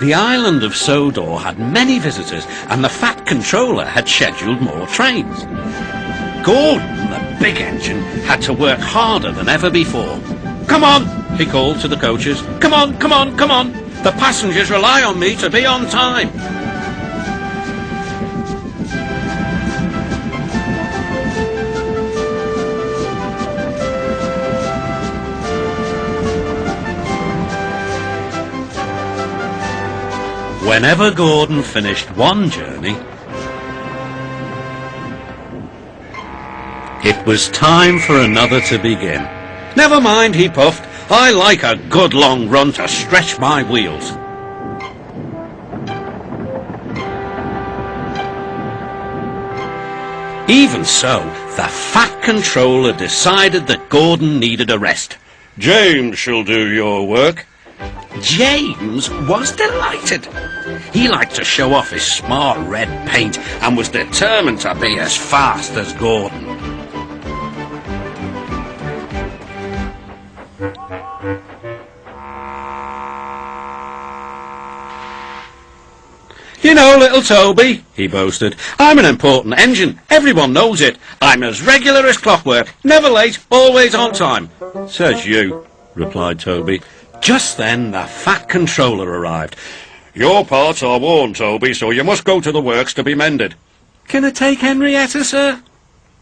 The island of Sodor had many visitors, and the Fat Controller had scheduled more trains. Gordon, the big engine, had to work harder than ever before. "Come on," he called to the coaches. "Come on, come on, come on. The passengers rely on me to be on time." Whenever Gordon finished one journey, it was time for another to begin. "Never mind," he puffed. "I like a good long run to stretch my wheels." Even so, the Fat Controller decided that Gordon needed a rest. "James shall do your work." James was delighted. He liked to show off his smart red paint and was determined to be as fast as Gordon. "You know, little Toby," he boasted, "I'm an important engine. Everyone knows it. I'm as regular as clockwork, never late, always on time." "Says you," replied Toby. Just then the Fat Controller arrived. "Your parts are worn, Toby, so you must go to the works to be mended." "Can I take Henrietta, sir?"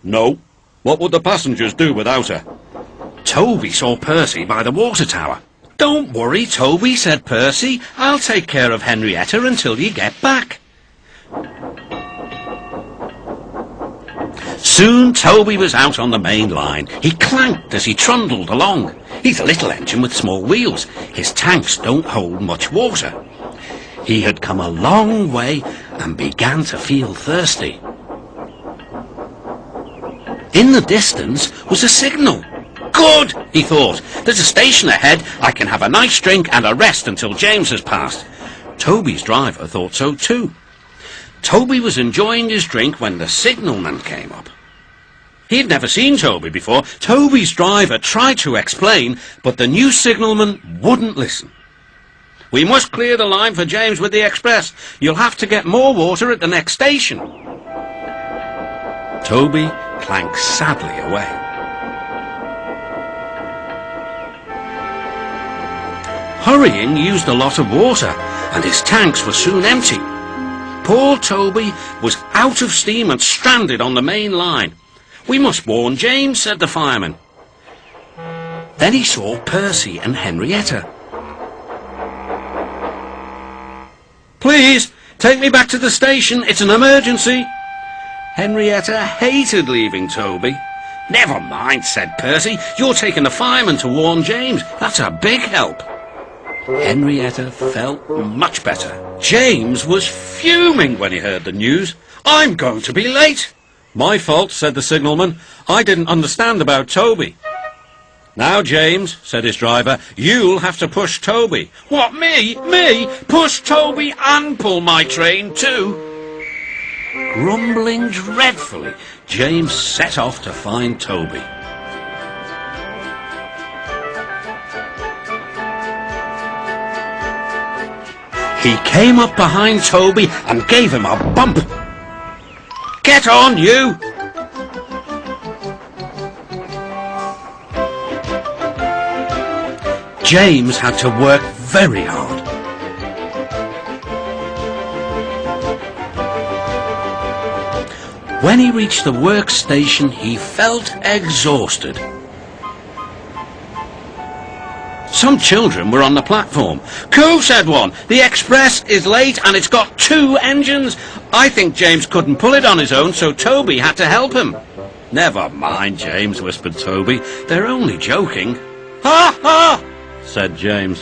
"No. What would the passengers do without her?" Toby saw Percy by the water tower. "Don't worry, Toby," said Percy. "I'll take care of Henrietta until you get back." Soon Toby was out on the main line. He clanked as he trundled along. He's a little engine with small wheels. His tanks don't hold much water. He had come a long way and began to feel thirsty. In the distance was a signal. "Good," he thought. "There's a station ahead. I can have a nice drink and a rest until James has passed." Toby's driver thought so too. Toby was enjoying his drink when the signalman came up. He'd never seen Toby before. Toby's driver tried to explain, but the new signalman wouldn't listen. "We must clear the line for James with the express. You'll have to get more water at the next station." Toby clanked sadly away. Hurrying used a lot of water, and his tanks were soon empty. Poor Toby was out of steam and stranded on the main line. "We must warn James," said the fireman. Then he saw Percy and Henrietta. "Please, take me back to the station. It's an emergency." Henrietta hated leaving Toby. "Never mind," said Percy. "You're taking the fireman to warn James. That's a big help." Henrietta felt much better. James was fuming when he heard the news. "I'm going to be late." "My fault," said the signalman. "I didn't understand about Toby." "Now, James," said his driver, "you'll have to push Toby." "What, me? Me? Push Toby and pull my train too?" Grumbling dreadfully, James set off to find Toby. He came up behind Toby and gave him a bump. "Get on, you!" James had to work very hard. When he reached the workstation, he felt exhausted. Some children were on the platform. "Coo," said one. "The express is late and it's got 2 engines. I think James couldn't pull it on his own, so Toby had to help him." "Never mind, James," whispered Toby. "They're only joking." "Ha ha!" said James.